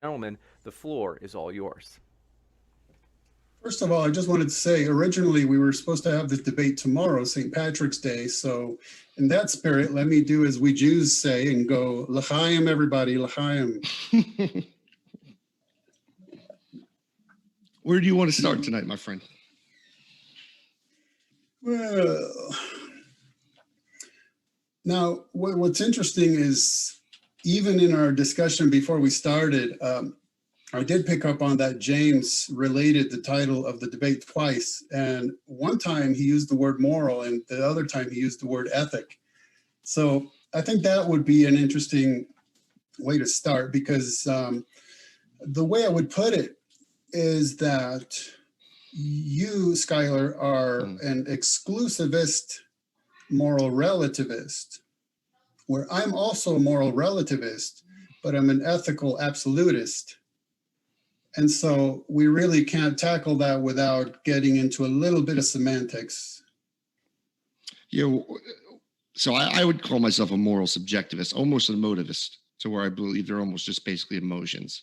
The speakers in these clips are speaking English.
Gentlemen, the floor is all yours. First of all, I just wanted to say originally we were supposed to have this debate tomorrow, St. Patrick's Day. So, in that spirit, let me do as we Jews say and go, L'chaim, everybody, L'chaim. Where do you want to start tonight, my friend? Well, now, what's interesting is even in our discussion before we started, I did pick up on that James related the title of the debate twice. And one time he used the word moral and the other time he used the word ethic. So I think that would be an interesting way to start because the way I would put it is that you, Skylar, are an exclusivist moral relativist, where I'm also a moral relativist, but I'm an ethical absolutist. And so we really can't tackle that without getting into a little bit of semantics. Yeah, so I would call myself a moral subjectivist, almost a motivist, to where I believe they're almost just basically emotions.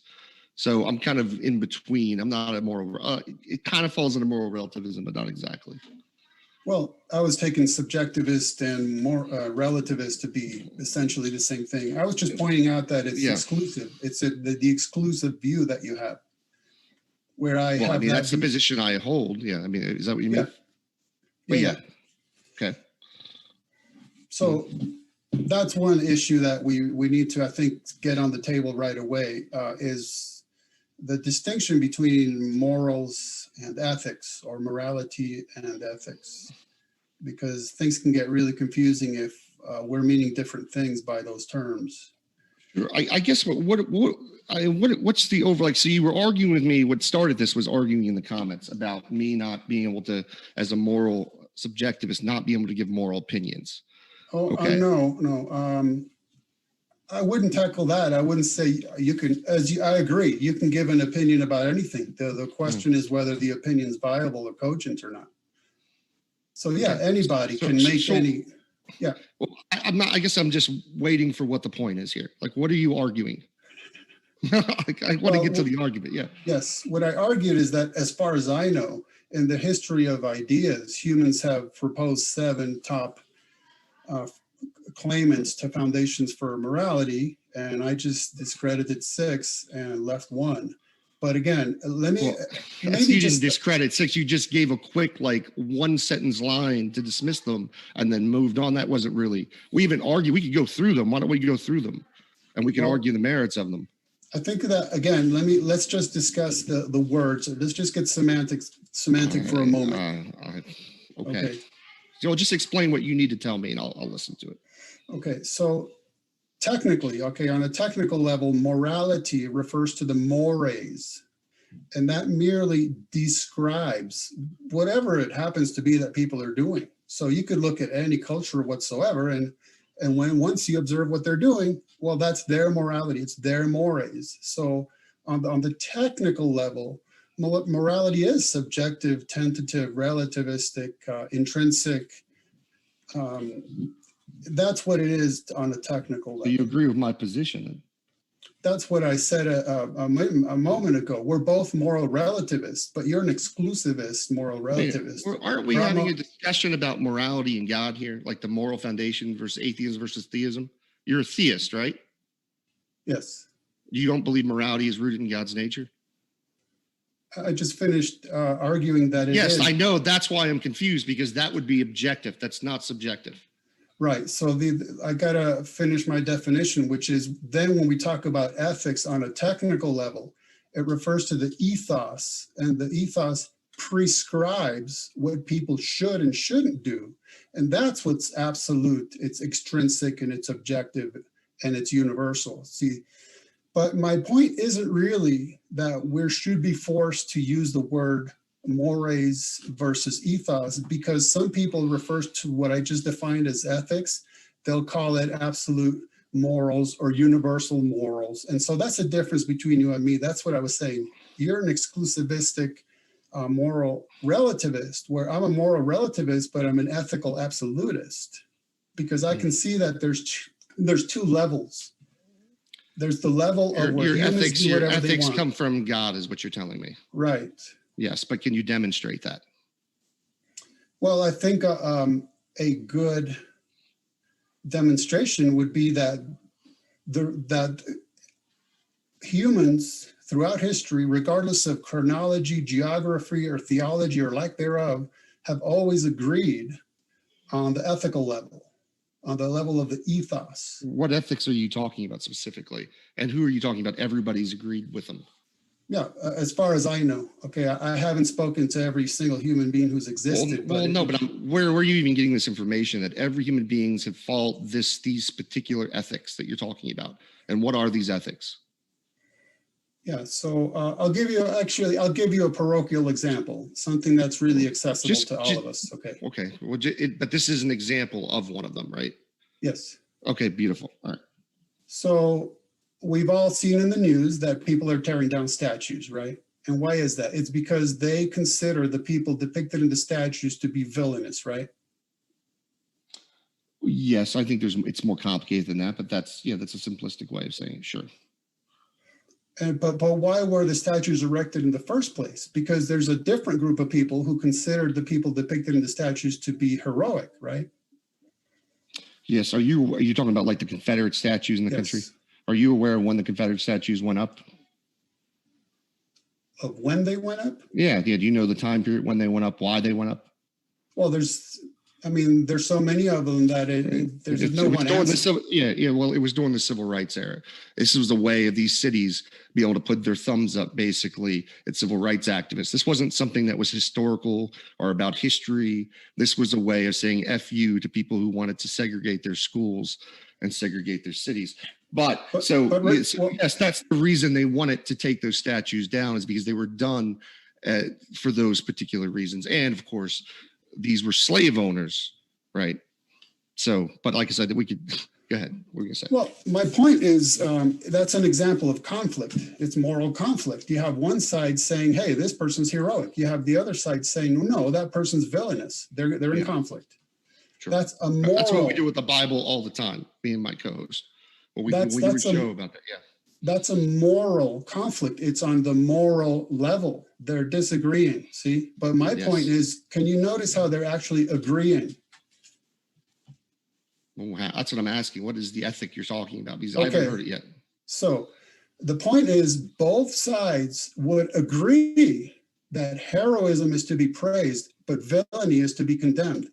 So I'm kind of in between. I'm not a moral, it kind of falls into moral relativism, but not exactly. Well, I was taking subjectivist and more relativist to be essentially the same thing. I was just pointing out that it's exclusive. It's the exclusive view that you have. Where I mean, that's the position I hold. Yeah. I mean, is that what you mean? Yeah. Okay. So that's one issue that we need to, I think, get on the table right away is the distinction between morals and ethics, or morality and ethics, because things can get really confusing if we're meaning different things by those terms. Sure. I guess what's the over, like, so you were arguing with me. What started this was arguing in the comments about me not being able to, as a moral subjectivist, not being able to give moral opinions. Oh, okay. No. I wouldn't tackle that. I wouldn't say you can, I agree, you can give an opinion about anything. The question is whether the opinion is viable or cogent or not. So yeah, anybody can make any. Yeah. Well, I guess I'm just waiting for what the point is here. Like, what are you arguing? I want to get to the argument. Yeah. Yes. What I argued is that, as far as I know, in the history of ideas, humans have proposed 7 top claimants to foundations for morality, and I just discredited 6 and left 1. But again, let me. Well, you didn't discredit 6. You just gave a quick, like, 1-sentence line to dismiss them and then moved on. That wasn't really. We even argue. We could go through them. Why don't we go through them, and we can argue the merits of them. I think that, again, let's just discuss the words. Let's just get semantic for a moment. Okay. So just explain what you need to tell me, and I'll listen to it. Okay. So technically, on a technical level, morality refers to the mores, and that merely describes whatever it happens to be that people are doing. So you could look at any culture whatsoever, and once you observe what they're doing, well, that's their morality. It's their mores. So on the technical level, morality is subjective, tentative, relativistic, intrinsic. That's what it is on a technical level. Do you agree with my position? That's what I said a moment ago. We're both moral relativists, but you're an exclusivist moral relativist. Aren't we having a discussion about morality and God here, like the moral foundation versus atheism versus theism? You're a theist, right? Yes. You don't believe morality is rooted in God's nature? I just finished arguing that it is. Yes, I know. That's why I'm confused, because that would be objective. That's not subjective. Right. So I got to finish my definition, which is then when we talk about ethics on a technical level, it refers to the ethos, and the ethos prescribes what people should and shouldn't do. And that's what's absolute. It's extrinsic and it's objective and it's universal. See, but my point isn't really that we should be forced to use the word mores versus ethos, because some people refer to what I just defined as ethics. They'll call it absolute morals or universal morals. And so that's the difference between you and me. That's what I was saying. You're an exclusivistic moral relativist, where I'm a moral relativist, but I'm an ethical absolutist, because I can see that there's 2 levels. There's the level of where humans do your whatever they ethics want. come from God, is what you're telling me. Right. Yes, but can you demonstrate that? Well, I think a good demonstration would be that that humans throughout history, regardless of chronology, geography, or theology, or lack thereof, have always agreed on the ethical level, on the level of the ethos. What ethics are you talking about specifically? And who are you talking about? Everybody's agreed with them. Yeah, as far as I know. Okay, I haven't spoken to every single human being who's existed. Well, no, but where are you even getting this information that every human beings have followed these particular ethics that you're talking about? And what are these ethics? Yeah, so I'll give you a parochial example, something that's really accessible to all of us. Okay. Okay, well, but this is an example of one of them, right? Yes. Okay, beautiful. All right. So we've all seen in the news that people are tearing down statues, right? And why is that? It's because they consider the people depicted in the statues to be villainous, right? Yes, I think it's more complicated than that, but that's a simplistic way of saying it. Sure. But why were the statues erected in the first place? Because there's a different group of people who considered the people depicted in the statues to be heroic, right? Yes. Are you talking about like the Confederate statues in the country? Are you aware of when the Confederate statues went up? Of when they went up? Yeah. Do you know the time period when they went up? Why they went up? Well, there's so many of them that there's no one answer. Well, it was during the civil rights era. This was a way of these cities be able to put their thumbs up, basically, at civil rights activists. This wasn't something that was historical or about history. This was a way of saying F you to people who wanted to segregate their schools and segregate their cities. Yes, that's the reason they wanted to take those statues down, is because they were done for those particular reasons. And of course, these were slave owners, right? So, but like I said, we could go ahead. What were you gonna say? Well, my point is that's an example of conflict. It's moral conflict. You have one side saying, "Hey, this person's heroic." You have the other side saying, "No, that person's villainous." They're in conflict. Sure. That's what we do with the Bible all the time. Me and my co-host. We do a show about that. Yeah. That's a moral conflict. It's on the moral level. They're disagreeing, see? But my point is, can you notice how they're actually agreeing? Well, that's what I'm asking. What is the ethic you're talking about? Because I haven't heard it yet. So the point is, both sides would agree that heroism is to be praised, but villainy is to be condemned.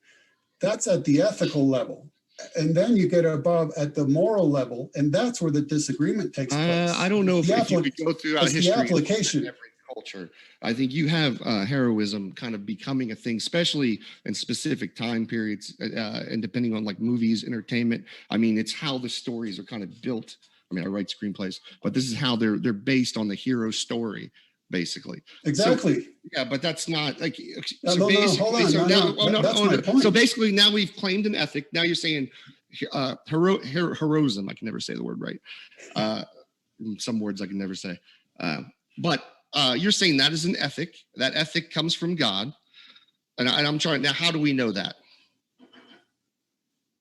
That's at the ethical level. And then you get above at the moral level, and that's where the disagreement takes place. I don't know if you could go throughout history. The application. Every culture. I think you have heroism kind of becoming a thing, especially in specific time periods, and depending on like movies, entertainment. I mean, it's how the stories are kind of built. I mean, I write screenplays, but this is how they're based on the hero story, basically. Exactly. So, yeah, but that's not like. So basically, now we've claimed an ethic. Now you're saying heroism. I can never say the word right. Some words I can never say. But you're saying that is an ethic. That ethic comes from God, and I'm trying now. How do we know that?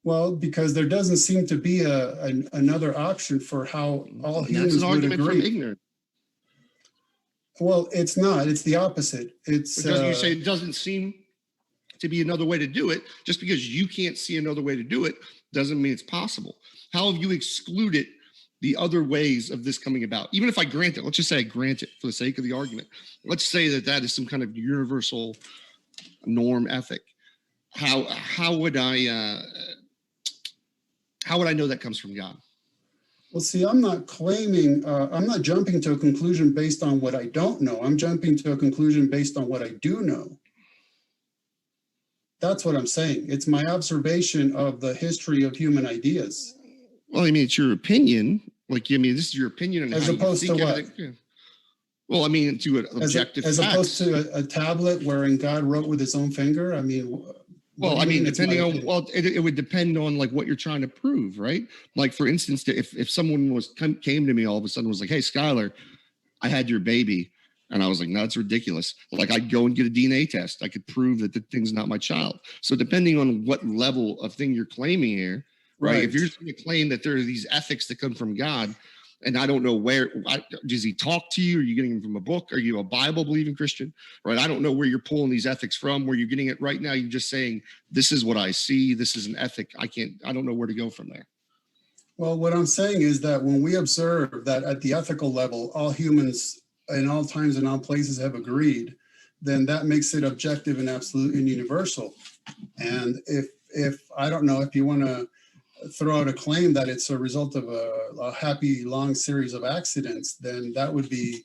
Well, because there doesn't seem to be another option for how all humans would agree. From ignorance. Well, it's not. It's the opposite. It's. You say it doesn't seem to be another way to do it. Just because you can't see another way to do it doesn't mean it's possible. How have you excluded the other ways of this coming about? Even if I grant it, let's just say I grant it for the sake of the argument. Let's say that is some kind of universal norm ethic. How would I know that comes from God? Well, see, I'm not claiming, I'm not jumping to a conclusion based on what I don't know. I'm jumping to a conclusion based on what I do know. That's what I'm saying. It's my observation of the history of human ideas. Well, I mean, it's your opinion. Like, I mean, this is your opinion. On as opposed to what? Well, I mean, to an objective as opposed to a tablet wherein God wrote with his own finger. I mean, well, I mean, depending on, it would depend on like what you're trying to prove, right? Like, for instance, if someone came to me all of a sudden was like, "Hey, Skylar, I had your baby," and I was like, "No, that's ridiculous." Like, I'd go and get a DNA test. I could prove that the thing's not my child. So depending on what level of thing you're claiming here, right? If you're going to claim that there are these ethics that come from God, And I don't know does he talk to you? Are you getting them from a book? Are you a Bible believing Christian? Right? I don't know where you're pulling these ethics from, where you're getting it right now. You're just saying, this is what I see. This is an ethic. I don't know where to go from there. Well, what I'm saying is that when we observe that at the ethical level, all humans in all times and all places have agreed, then that makes it objective and absolute and universal. And if I don't know, if you want to throw out a claim that it's a result of a happy long series of accidents, then that would be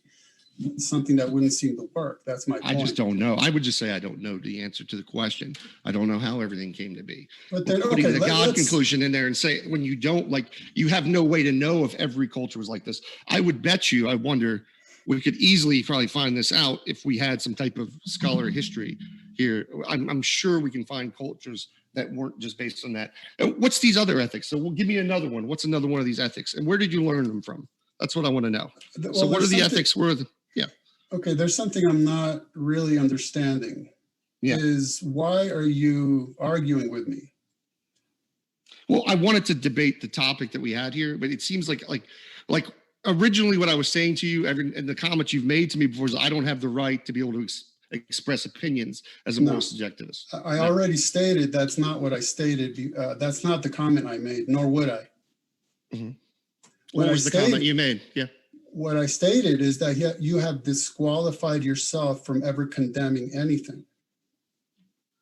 something that wouldn't seem to work. That's my point. I just don't know. I would just say I don't know the answer to the question. I don't know how everything came to be. But then, putting okay, the God conclusion in there and say, when you don't, like, you have no way to know if every culture was like this. I would bet you, I wonder, we could easily probably find this out if we had some type of scholar history here. I'm sure we can find cultures that weren't just based on that. And what's these other ethics? So give me another one. What's another one of these ethics? And where did you learn them from? That's what I want to know. Well, so what are the ethics? Okay, there's something I'm not really understanding. Yeah. Is why are you arguing with me? Well, I wanted to debate the topic that we had here, but it seems like originally what I was saying to you and the comments you've made to me before is I don't have the right to be able to express opinions as a moral subjectivist. I already stated that's not what I stated. That's not the comment I made, nor would I. Mm-hmm. What was the comment you made? Yeah. What I stated is that you have disqualified yourself from ever condemning anything.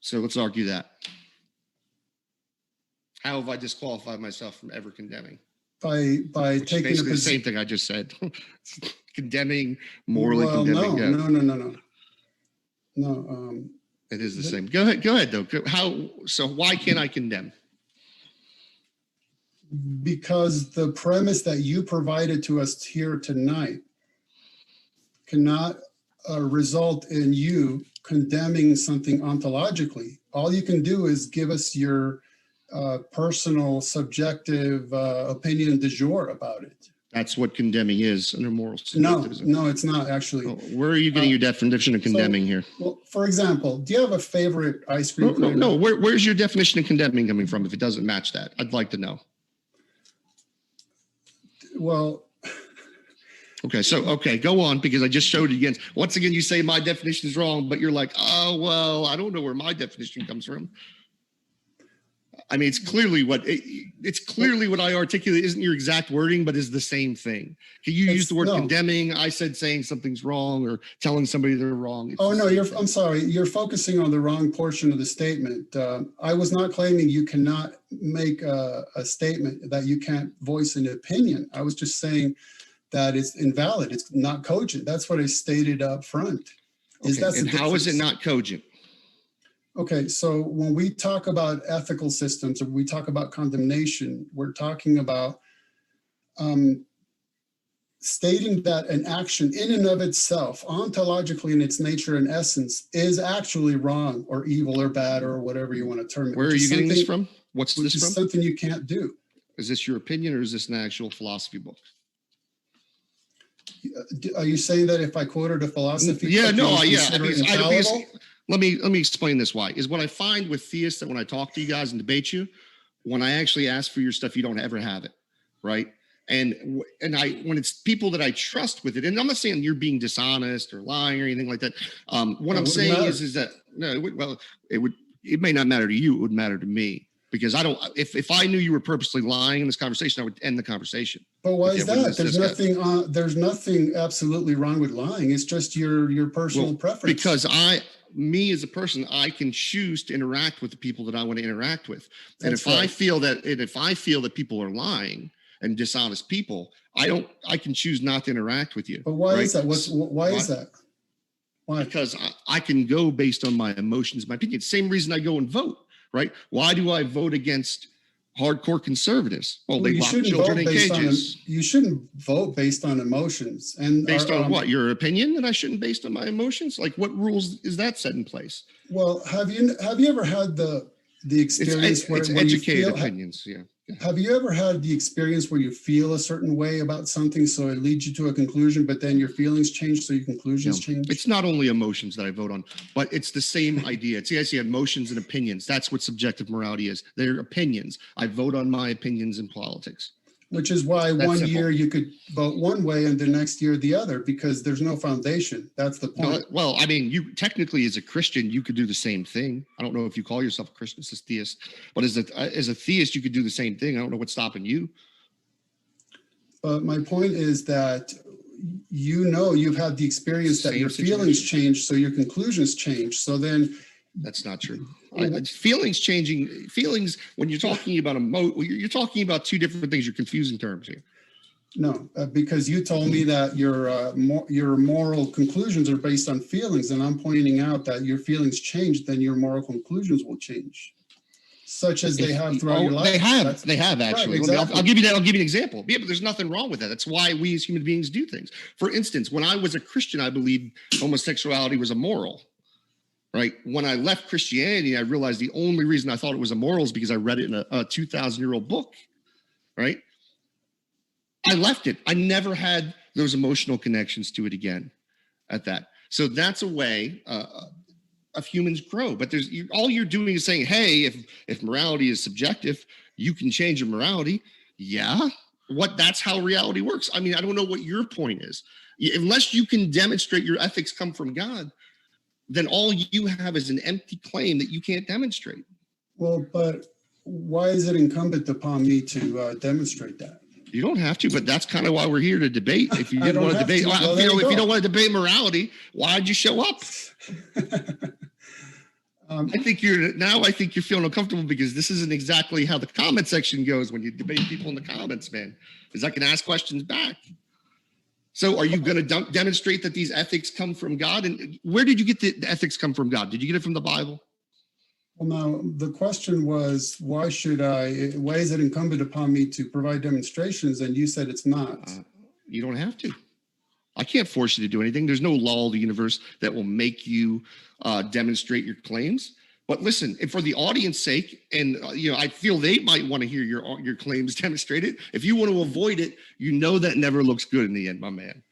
So let's argue that. How have I disqualified myself from ever condemning? By taking basically the same thing I just said. Condemning, morally condemning. No. It is the same. Go ahead though. So why can't I condemn? Because the premise that you provided to us here tonight cannot result in you condemning something ontologically. All you can do is give us your personal, subjective opinion du jour about it. That's what condemning is under moral subjectivism. No, it's not actually. Oh, where are you getting your definition of condemning here? Well, for example, do you have a favorite ice cream flavor? No. Where's your definition of condemning coming from if it doesn't match that? I'd like to know. Well, okay, go on, because I just showed it again. Once again, you say my definition is wrong, but you're like, oh, well, I don't know where my definition comes from. I mean, it's clearly what I articulate isn't your exact wording, but is the same thing. Can you use the word condemning? I said saying something's wrong or telling somebody they're wrong. I'm sorry. You're focusing on the wrong portion of the statement. I was not claiming you cannot make a statement that you can't voice an opinion. I was just saying that it's invalid. It's not cogent. That's what I stated up front. And how is it not cogent? Okay, so when we talk about ethical systems or we talk about condemnation, we're talking about stating that an action in and of itself, ontologically in its nature and essence, is actually wrong or evil or bad or whatever you want to term it. Where are you getting this from? What's this from? Something you can't do. Is this your opinion or is this an actual philosophy book? Are you saying that if I quoted a philosophy? Yeah, no, yeah. Let me explain this why. Is what I find with theists that when I talk to you guys and debate you, when I actually ask for your stuff, you don't ever have it, right? And when it's people that I trust with it, and I'm not saying you're being dishonest or lying or anything like that. What I'm saying is that it may not matter to you. It would matter to me. Because I don't, if I knew you were purposely lying in this conversation, I would end the conversation. But why is that? There's nothing absolutely wrong with lying. It's just your personal preference. Because me as a person, I can choose to interact with the people that I want to interact with. And if I feel that people are lying and dishonest people, I can choose not to interact with you. But why is that? Why is that? Why? Because I can go based on my emotions, my opinion. Same reason I go and vote. Right? Why do I vote against hardcore conservatives? Well, they lock children in cages. You shouldn't vote based on emotions. And based on what? Your opinion that I shouldn't based on my emotions? Like what rules is that set in place? Well, have you ever had the experience where educated opinions? Yeah. Have you ever had the experience where you feel a certain way about something, so it leads you to a conclusion, but then your feelings change, so your conclusions change? It's not only emotions that I vote on, but it's the same idea. It's I see emotions and opinions. That's what subjective morality is. They're opinions. I vote on my opinions in politics. Which is why That's one simple. year you could vote one way and the next year the other, because there's no foundation. That's the point. Well, I mean, you technically as a Christian, you could do the same thing. I don't know if you call yourself a Christian, as a theist, but as a theist, you could do the same thing. I don't know what's stopping you. But my point is that you've had the experience that Same your feelings change, so your conclusions change. So then That's not true. Feelings changing. Feelings when you're talking about you're talking about two different things. You're confusing terms here. no, because you told me that your moral conclusions are based on feelings, and I'm pointing out that your feelings change, then your moral conclusions will change, such as they have throughout your life. They have actually. Right, exactly. I'll give you that. I'll give you an example. Yeah, but there's nothing wrong with that. That's why we as human beings do things. For instance, when I was a Christian, I believed homosexuality was immoral. Right. When I left Christianity, I realized the only reason I thought it was immoral is because I read it in a 2,000-year-old book. Right. I left it. I never had those emotional connections to it again at that. So that's a way of humans grow. But all you're doing is saying, hey, if morality is subjective, you can change your morality. Yeah. That's how reality works. I mean, I don't know what your point is. Unless you can demonstrate your ethics come from God, then all you have is an empty claim that you can't demonstrate. Well, but why is it incumbent upon me to demonstrate that? You don't have to, but that's kind of why we're here to debate. If you I didn't don't want to have debate, to. Well, if you don't want to debate morality, why'd you show up? I think you're feeling uncomfortable because this isn't exactly how the comment section goes when you debate people in the comments, man. Is I can ask questions back. So are you going to demonstrate that these ethics come from God? And where did you get the ethics come from God? Did you get it from the Bible? Well, now the question was, why is it incumbent upon me to provide demonstrations? And you said it's not. You don't have to. I can't force you to do anything. There's no law of the universe that will make you demonstrate your claims. But listen, and for the audience sake, and I feel they might want to hear your claims demonstrated. If you want to avoid it, that never looks good in the end, my man.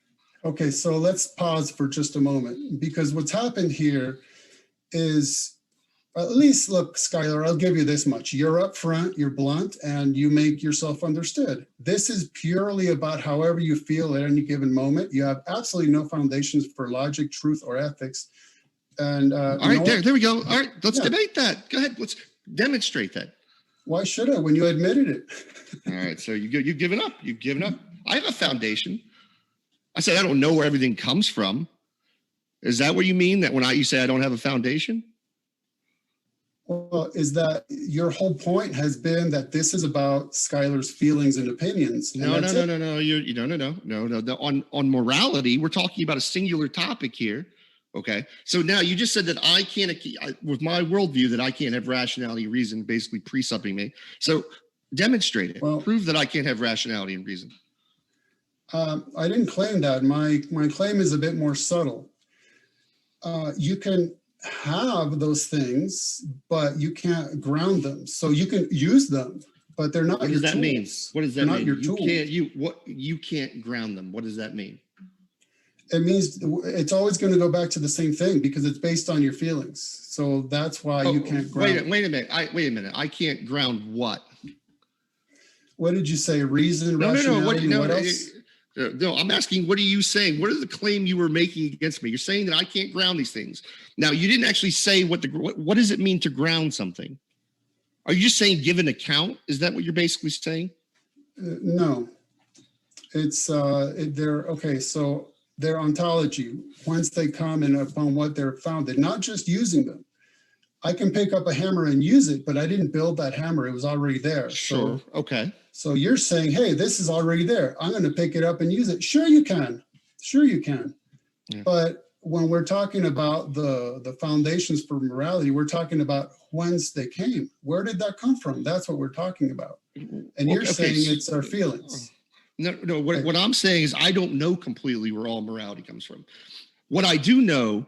Okay, so let's pause for just a moment, because what's happened here is, at least look, Skylar, I'll give you this much. You're upfront, you're blunt, and you make yourself understood. This is purely about however you feel at any given moment. You have absolutely no foundations for logic, truth, or ethics. And all right, there we go. All right, let's debate that. Go ahead, let's demonstrate that. Why should I when you admitted it? All right, so you've given up. You've given up. I have a foundation. I said I don't know where everything comes from. Is that what you mean? That when you say I don't have a foundation? Well, is that your whole point has been that this is about Skylar's feelings and opinions? No. On morality, we're talking about a singular topic here. Okay, so now you just said that I can't, with my worldview, that I can't have rationality and reason, basically presupping me. So demonstrate it. Well, prove that I can't have rationality and reason. I didn't claim that. My claim is a bit more subtle. You can have those things, but you can't ground them. So you can use them, but they're not. What does that mean? What does that mean? Not your tools. You can't ground them. What does that mean? It means it's always going to go back to the same thing because it's based on your feelings. So that's why you can't ground. Wait a minute. I can't ground what? What did you say? Reason, rationality, what else? No, I'm asking, what are you saying? What is the claim you were making against me? You're saying that I can't ground these things. Now, you didn't actually say what does it mean to ground something? Are you just saying give an account? Is that what you're basically saying? No. It's okay. So their ontology, whence they come and upon what they're founded, not just using them. I can pick up a hammer and use it, but I didn't build that hammer. It was already there. Sure. Okay. So you're saying, hey, this is already there. I'm going to pick it up and use it. Sure you can. Yeah. But when we're talking about the foundations for morality, we're talking about whence they came. Where did that come from? That's what we're talking about. And you're saying it's our feelings. No. What I'm saying is I don't know completely where all morality comes from. What I do know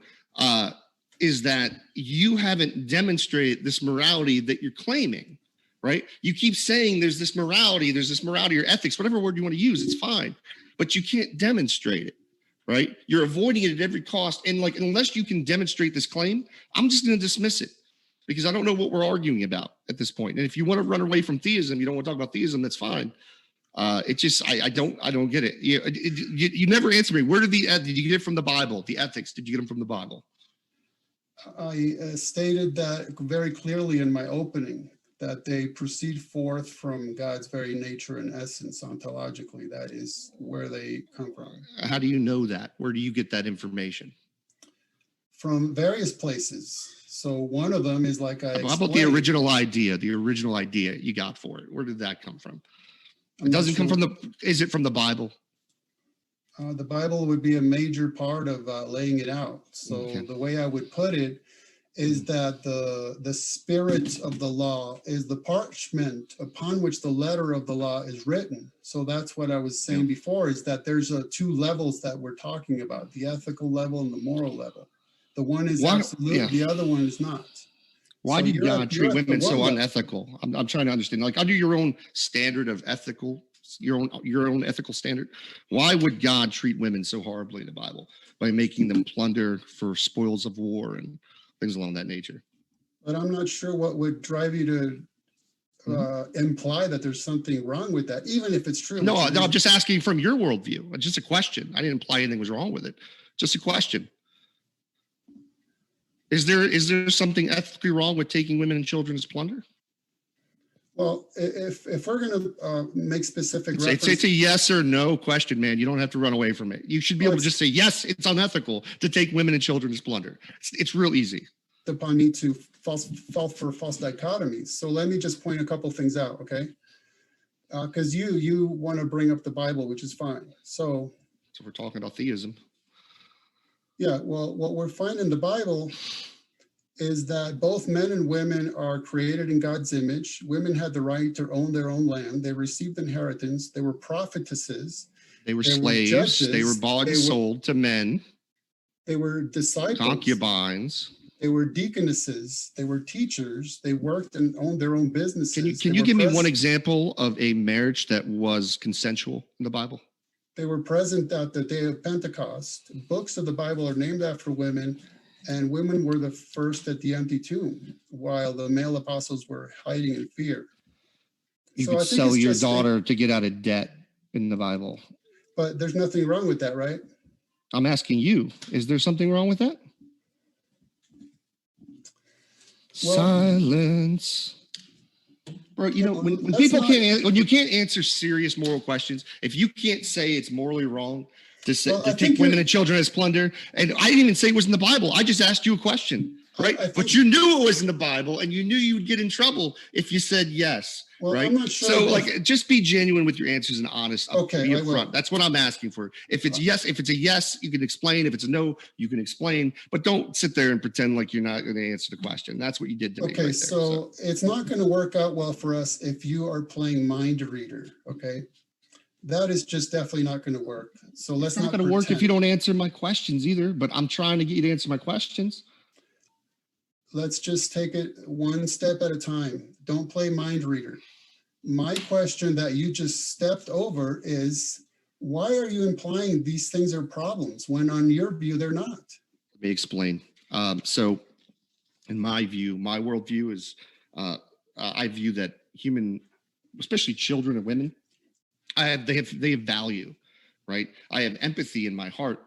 is that you haven't demonstrated this morality that you're claiming, right? You keep saying there's this morality or ethics, whatever word you want to use, it's fine, but you can't demonstrate it, right? You're avoiding it at every cost. And unless you can demonstrate this claim, I'm just going to dismiss it because I don't know what we're arguing about at this point. And if you want to run away from theism, you don't want to talk about theism, that's fine. It just I don't get it. You never answer me. Where did you get it from the Bible? The ethics, did you get them from the Bible? I stated that very clearly in my opening, that they proceed forth from God's very nature and essence ontologically. That is where they come from. How do you know that? Where do you get that information? From various places. So one of them is like I How about the original idea? The original idea you got for it. Where did that come from? It doesn't come from is it from the Bible? The Bible would be a major part of laying it out. So Okay. the way I would put it is that the spirit of the law is the parchment upon which the letter of the law is written. So that's what I was saying before, is that there's two levels that we're talking about, the ethical level and the moral level. The one is absolute, the other one is not. Why did God treat women so level. unethical? I'm trying to understand. Like, under your own standard of ethical, your own ethical standard, why would God treat women so horribly in the Bible by making them plunder for spoils of war and things along that nature? But I'm not sure what would drive you to imply that there's something wrong with that, even if it's true. No, I'm just asking from your worldview. Just a question. I didn't imply anything was wrong with it. Just a question. Is there something ethically wrong with taking women and children as plunder? Well, if we're going to make specific reference, it's a yes or no question, man. You don't have to run away from it. You should be able to just say, yes, it's unethical to take women and children as plunder. It's real easy. Upon me to fall for false dichotomies. So let me just point a couple things out, okay? Because you want to bring up the Bible, which is fine. So we're talking about theism. Yeah, well, what we're finding in the Bible is that both men and women are created in God's image. Women had the right to own their own land. They received inheritance. They were prophetesses. They were slaves. Judges. They were bought and sold to men. They were disciples. Concubines. They were deaconesses. They were teachers. They worked and owned their own businesses. Can you give me one example of a marriage that was consensual in the Bible? They were present at the day of Pentecost. Books of the Bible are named after women, and women were the first at the empty tomb, while the male apostles were hiding in fear. You could sell your daughter to get out of debt in the Bible. But there's nothing wrong with that, right? I'm asking you, is there something wrong with that? Well, silence. Bro, you know, when people when you can't answer serious moral questions, if you can't say it's morally wrong to take women and children as plunder, and I didn't even say it was in the Bible. I just asked you a question, right? But you knew it was in the Bible, and you knew you would get in trouble if you said yes, right? I'm not sure. So, like, just be genuine with your answers and honest. Okay, be upfront. That's what I'm asking for. If it's yes, if it's a yes, you can explain. If it's a no, you can explain. But don't sit there and pretend like you're not going to answer the question. That's what you did to me. Okay, so it's not going to work out well for us if you are playing mind reader. Okay. That is just definitely not going to work. So let's not. It's not going to work if you don't answer my questions either, but I'm trying to get you to answer my questions. Let's just take it one step at a time. Don't play mind reader. My question that you just stepped over is, why are you implying these things are problems when on your view, they're not? Let me explain. So in my view, my worldview is, I view that human, especially children and women, they have value, right? I have empathy in my heart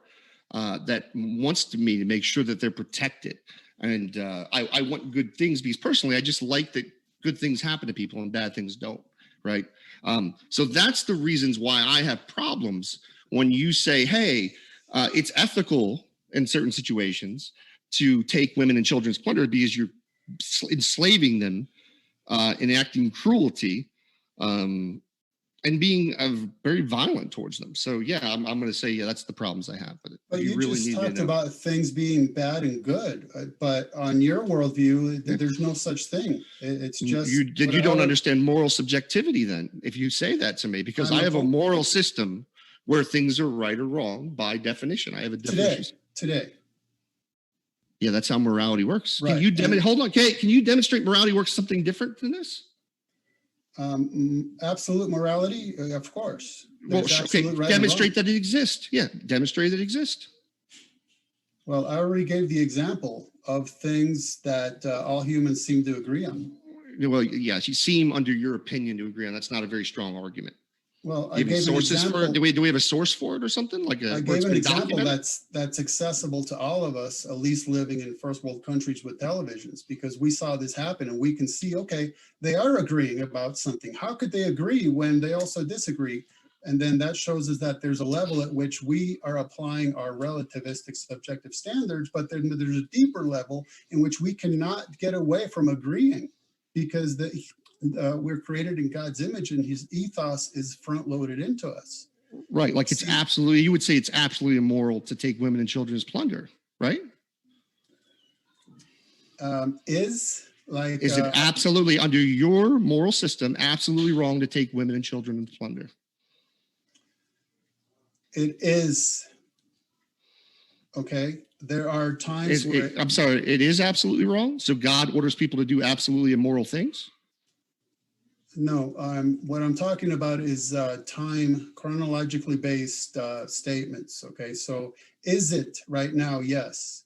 that wants me to make sure that they're protected. And I want good things because personally, I just like that good things happen to people and bad things don't, right? So that's the reasons why I have problems when you say, hey, it's ethical in certain situations to take women and children as plunder because you're enslaving them, enacting cruelty, and being very violent towards them. So yeah, I'm going to say, yeah, that's the problems I have with it. But you really just talked about things being bad and good, but on your worldview, there's no such thing. It's just you don't understand moral subjectivity then, if you say that to me, because I have a moral system where things are right or wrong by definition. I have a definition. Today. Yeah, that's how morality works. Right. Can you hold on, Kate? Can you demonstrate morality works something different than this? Absolute morality, of course. Well, okay, demonstrate that it exists. Yeah, demonstrate that it exists. Well, I already gave the example of things that all humans seem to agree on. Well, yes, you seem, under your opinion, to agree on. That's not a very strong argument. Well, I Do you have any gave an sources for it? example. Do we have a source for it or something like I where gave it's an been example documented? that's accessible to all of us, at least living in first world countries with televisions, because we saw this happen and we can see, okay, they are agreeing about something. How could they agree when they also disagree? And then that shows us that there's a level at which we are applying our relativistic subjective standards, but then there's a deeper level in which we cannot get away from agreeing, because we're created in God's image and his ethos is front loaded into us. Right. Like it's absolutely, you would say it's absolutely immoral to take women and children as plunder, right? Is it absolutely, under your moral system, absolutely wrong to take women and children as plunder? It is. Okay. There are times where I'm sorry, it is absolutely wrong. So God orders people to do absolutely immoral things? no, what I'm talking about is time chronologically based statements. Okay. So is it right now? Yes.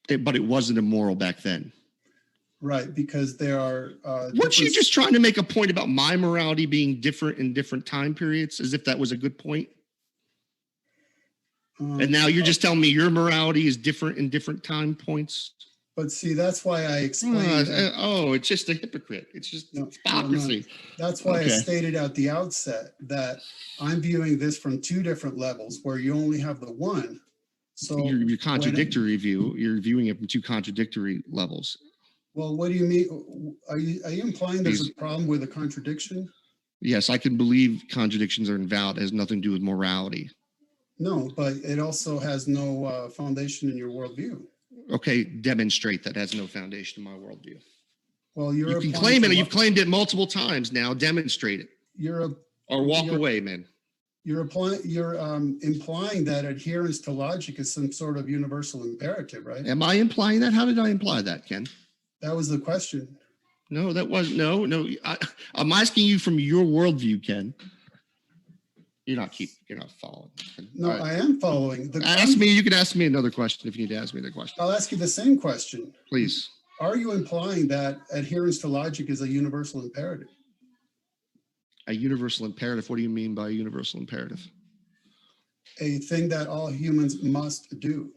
But it wasn't immoral back then. Right. Because there are. Weren't you just trying to make a point about my morality being different in different time periods, as if that was a good point? And now you're just telling me your morality is different in different time points? But see, that's why I explained. It's just a hypocrite. It's just hypocrisy. No. That's why I stated at the outset that I'm viewing this from two different levels where you only have the one. So your contradictory view, you're viewing it from two contradictory levels. Well, what do you mean? Are you implying there's a problem with a contradiction? Yes, I can believe contradictions are invalid. It has nothing to do with morality. No, but it also has no foundation in your worldview. Okay, demonstrate that has no foundation in my worldview. Well, you can claim it. You've claimed it multiple times now. Demonstrate it. Or walk away, man. You're implying that adherence to logic is some sort of universal imperative, right? Am I implying that? How did I imply that, Ken? That was the question. No, that was no. I'm asking you from your worldview, Ken. You're not following. No, I am following. Ask me. You can ask me another question if you need to ask me the question. I'll ask you the same question. Please. Are you implying that adherence to logic is a universal imperative? A universal imperative? What do you mean by a universal imperative? A thing that all humans must do.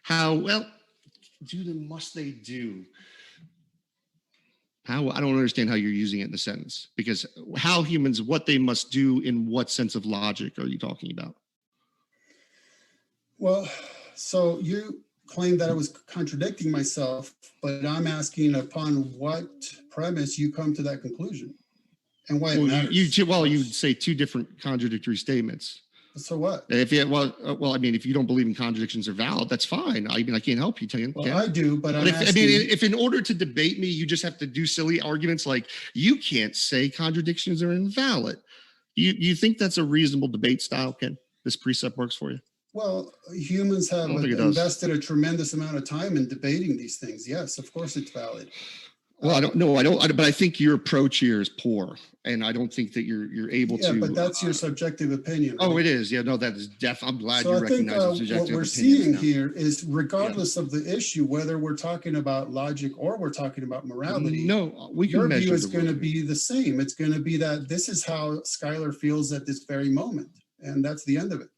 How well must they do? How, I don't understand how you're using it in the sentence, because how humans, what they must do, in what sense of logic are you talking about? Well, so you claim that I was contradicting myself, but I'm asking upon what premise you come to that conclusion and why it matters. You'd say two different contradictory statements. So what? If you don't believe in contradictions are valid, that's fine. I can't help you. Well, I do, but if in order to debate me, you just have to do silly arguments like you can't say contradictions are invalid. You think that's a reasonable debate style, Ken? This precept works for you? Well, humans have invested a tremendous amount of time in debating these things. Yes, of course it's valid. Well, I don't know. But I think your approach here is poor, and I don't think that you're able to. Yeah, but that's your subjective opinion. Right? Oh, it is. Yeah, no, that is I'm glad you recognize the subjective what we're seeing here is, regardless of the issue, whether we're talking about logic or we're talking about morality, your view is going to be the same. It's going to be that this is how Skylar feels at this very moment, and that's the end of it.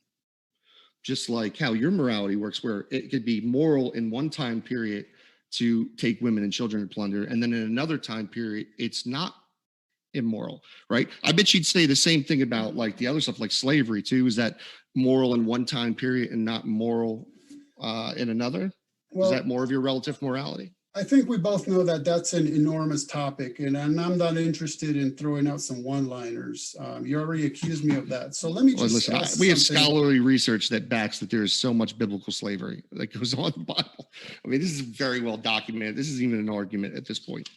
Just like how your morality works, where it could be moral in one time period to take women and children and plunder, and then in another time period it's not immoral, right? I bet you'd say the same thing about like the other stuff, like slavery too. Is that moral in one time period and not moral in another? Is that more of your relative morality? I think we both know that that's an enormous topic, and I'm not interested in throwing out some one-liners. You already accused me of that. So let me just listen. We have scholarly research that backs that there is so much biblical slavery that goes on in the Bible. I mean, this is very well documented. This isn't even an argument at this point.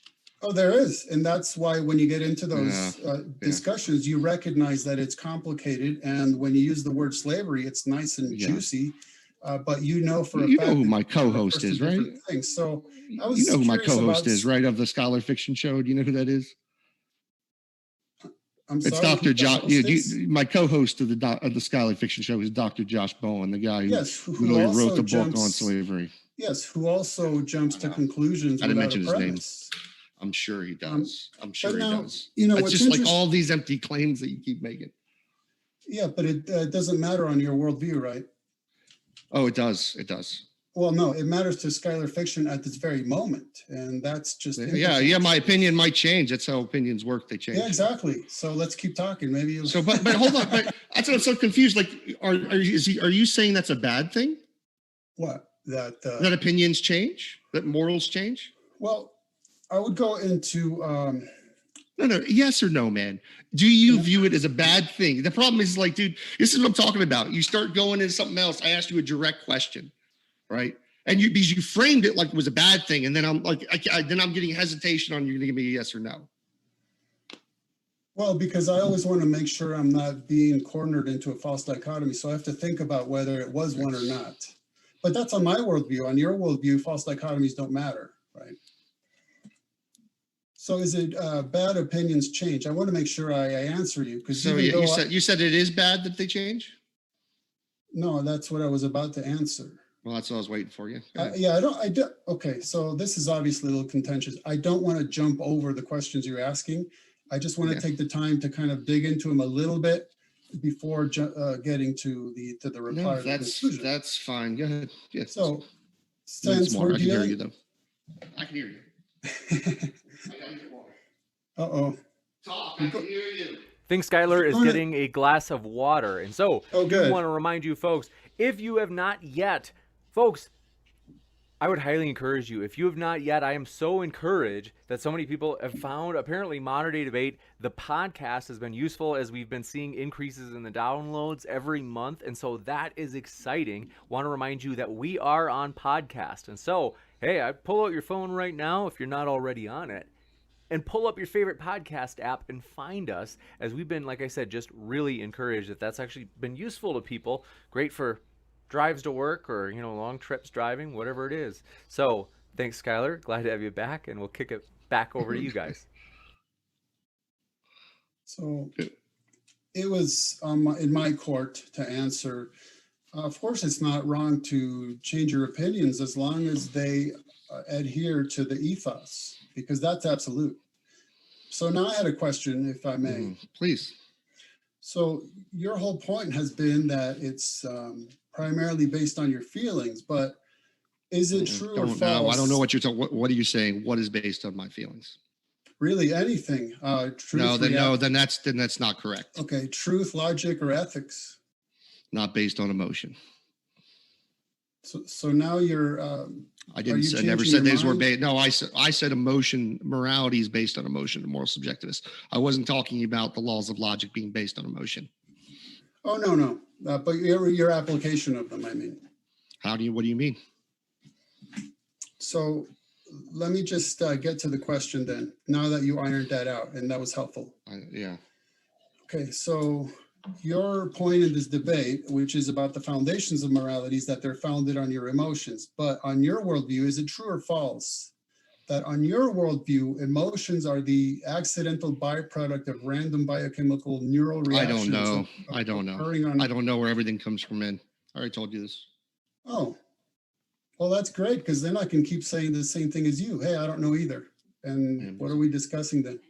Oh, there is. And that's why when you get into those discussions, you recognize that it's complicated. And when you use the word slavery, it's nice and juicy. But you know for a fact, who my co-host is, right? So who my co-host is, right? Of the Skylar Fiction show. Do you know who that is? It's Dr. Josh. My co-host of the Skylar Fiction show is Dr. Josh Bowen, the guy who really wrote the book on slavery. Yes, who also jumps to conclusions. I didn't mention his name. I'm sure he does. I'm sure but he now, does. you know, It's what's just like interest- all these empty claims that you keep making. Yeah, but it doesn't matter on your worldview, right? Oh, it does. It does. Well, no, it matters to Skylar Fiction at this very moment, and that's just Yeah. My opinion might change. That's how opinions work. They change. Yeah, exactly. So let's keep talking. Maybe you. So, but hold on. But that's what I'm so confused. Like, are you saying that's a bad thing? What that? That opinions change? That morals change? Well, I would go into. No. Yes or no, man. Do you view it as a bad thing? The problem is, like, dude, this is what I'm talking about. You start going into something else. I asked you a direct question, right? And because you framed it like it was a bad thing, and then I'm like, then I'm getting hesitation on you to give me a yes or no. Well, because I always want to make sure I'm not being cornered into a false dichotomy, so I have to think about whether it was one or not. But that's on my worldview. On your worldview, false dichotomies don't matter, right? So is it bad opinions change? I want to make sure I answer you because So you said it is bad that they change. No, that's what I was about to answer. Well, that's what I was waiting for you. Yeah, I do. Okay, so this is obviously a little contentious. I don't want to jump over the questions you're asking. I just want to take the time to kind of dig into them a little bit before getting to the reply. No, that's fine. Go ahead. Yeah. So since we're I can hear dealing, you though. I can hear you. Uh-oh. Talk. I can hear you. Think Skylar is getting a glass of water. And so I want to remind you folks, if you have not yet, folks, I would highly encourage you. If you have not yet, I am so encouraged that so many people have found, apparently, Modern Day Debate. The podcast has been useful as we've been seeing increases in the downloads every month. And so that is exciting. Want to remind you that we are on podcast. And so, hey, I pull out your phone right now if you're not already on it. And pull up your favorite podcast app and find us, as we've been, like I said, just really encouraged that that's actually been useful to people. Great for drives to work or, long trips driving, whatever it is. So thanks, Skylar. Glad to have you back, and we'll kick it back over to you guys. So it was in my court to answer. Of course, it's not wrong to change your opinions as long as they adhere to the ethos, because that's absolute. So now I had a question, if I may. Please. So your whole point has been that it's primarily based on your feelings, but is it true or false? No, I don't know what you're talking. What are you saying? What is based on my feelings? Really, anything? Truth, then that's not correct. Okay, truth, logic, or ethics? Not based on emotion. So now you're. I never said these were based. No, I said emotion. Morality is based on emotion. Moral subjectivist. I wasn't talking about the laws of logic being based on emotion. Oh no. But your application of them, I mean. What do you mean? So let me just get to the question then. Now that you ironed that out, and that was helpful. Yeah. Okay, so your point in this debate, which is about the foundations of morality, is that they're founded on your emotions. But on your worldview, is it true or false that on your worldview, emotions are the accidental byproduct of random biochemical neural reactions? I don't know. I don't know where everything comes from, man. I already told you this. Oh, well, that's great, because then I can keep saying the same thing as you. Hey, I don't know either. And what are we discussing then?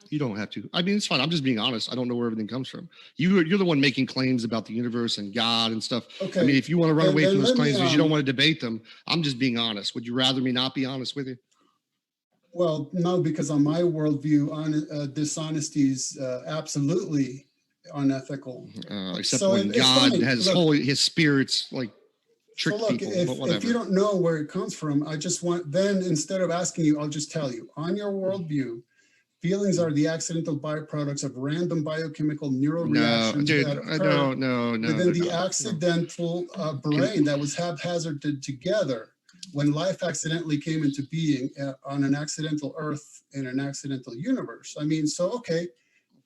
You don't have to. I mean, it's fine. I'm just being honest. I don't know where everything comes from. You're the one making claims about the universe and God and stuff. Okay. I mean, if you want to run away from those claims because you don't want to debate them, I'm just being honest. Would you rather me not be honest with you? Well, no, because on my worldview, dishonesty is absolutely unethical. Except when God has his spirits like trick people. But whatever. If you don't know where it comes from, I just want, then instead of asking you, I'll just tell you. On your worldview, feelings are the accidental byproducts of random biochemical neural reactions that occur within the accidental brain that was haphazarded together when life accidentally came into being on an accidental Earth in an accidental universe. I mean, so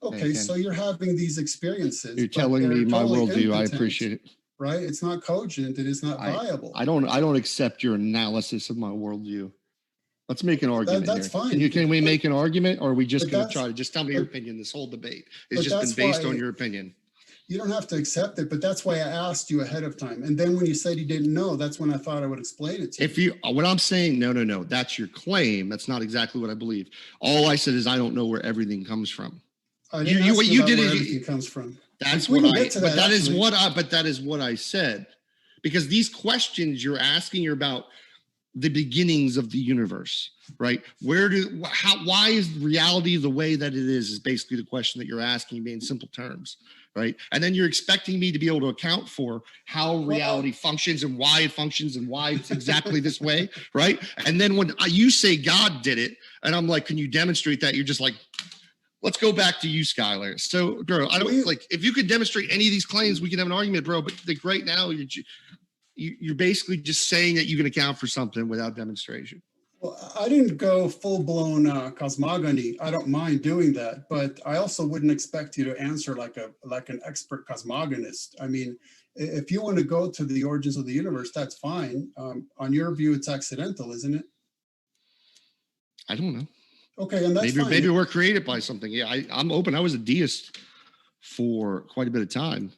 okay, so you're having these experiences. You're telling me my worldview. I appreciate it. Right? It's not cogent. It is not viable. I don't accept your analysis of my worldview. Let's make an argument. That's fine. Can we make an argument, or are we just going to try to just tell me your opinion? This whole debate has just been based on your opinion. You don't have to accept it, but that's why I asked you ahead of time. And then when you said you didn't know, that's when I thought I would explain it to you. What I'm saying, no, that's your claim. That's not exactly what I believe. All I said is I don't know where everything comes from. I didn't ask you about where everything comes from. That's what that is what I said. Because these questions you're asking are about the beginnings of the universe, right? Why is reality the way that it is basically the question that you're asking me in simple terms. Right. And then you're expecting me to be able to account for how reality functions and why it functions and why it's exactly this way. Right. And then when you say God did it, and I'm like, can you demonstrate that? You're just like, let's go back to you, Skylar. So, bro, I don't like if you could demonstrate any of these claims, we can have an argument, bro. But like right now, you're basically just saying that you can account for something without demonstration. Well, I didn't go full-blown cosmogony. I don't mind doing that, but I also wouldn't expect you to answer like an expert cosmogonist. I mean, if you want to go to the origins of the universe, that's fine. On your view, it's accidental, isn't it? I don't know. Okay, and that's fine. Maybe we're created by something. Yeah, I'm open. I was a deist for quite a bit of time.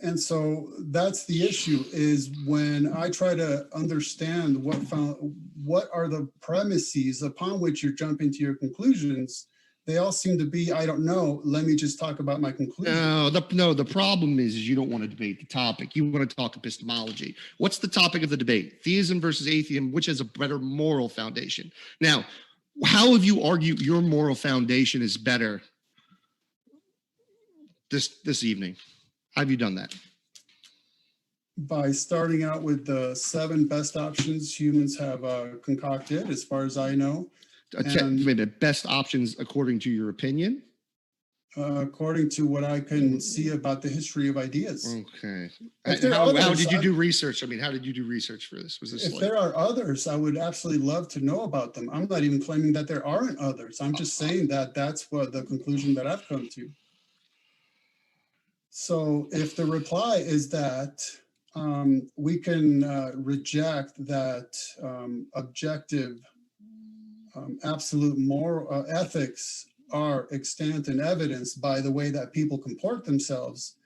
And so that's the issue, is when I try to understand what are the premises upon which you're jumping to your conclusions, they all seem to be, I don't know, let me just talk about my conclusion. No, the problem is you don't want to debate the topic. You want to talk epistemology. What's the topic of the debate? Theism versus atheism, which has a better moral foundation? Now, how have you argued your moral foundation is better this evening? How have you done that? By starting out with the 7 best options humans have concocted, as far as I know. The best options according to your opinion? According to what I can see about the history of ideas. Okay. How did you do research? I mean, how did you do research for this? If there are others, I would absolutely love to know about them. I'm not even claiming that there aren't others. I'm just saying that that's what the conclusion that I've come to. So if the reply is that we can reject that objective, absolute moral ethics are extant and evidenced by the way that people comport themselves,